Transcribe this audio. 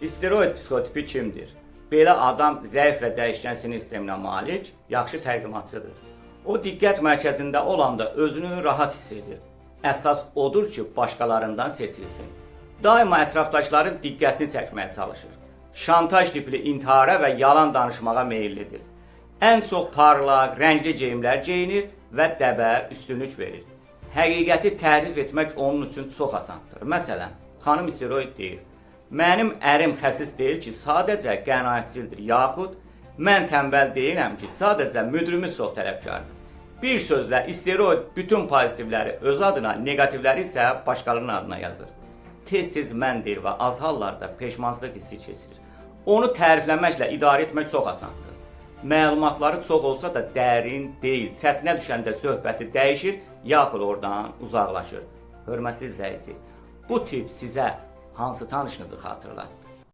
Steroid psixotipi kimdir? Belə adam zəif və dəyişkən sinir sisteminə malik, yaxşı təqdimatçıdır. O, diqqət mərkəzində olanda özünü rahat hiss edir. Əsas odur ki, başqalarından seçilsin. Daima ətrafdaşların diqqətini çəkməyə çalışır. Şantaj tipli intihara və yalan danışmağa meyillidir. Ən çox parlaq, rəngli geyimlər geyinir və dəbə üstünlük verir. Həqiqəti tərif etmək onun üçün çox asandır. Məsələn, xanım steroid deyir: mənim ərim xəsis deyil ki, sadəcə qənaətçildir, yaxud mən tənbəl deyiləm ki, sadəcə müdürümüz çox tələbkardır. Bir sözlə, steroid bütün pozitivləri öz adına, negativləri isə başqalarının adına yazır. Tez-tez mən deyir və az hallarda peşmançılıq hissi keçirir. Onu tərifləməklə idarə etmək çox asandır. Məlumatları çox olsa da dərin deyil, çətinə düşəndə söhbəti dəyişir, yaxud oradan uzaqlaşır. Hörmətli izləyici, bu tip sizə hansı tanışınızı xatırlatdı?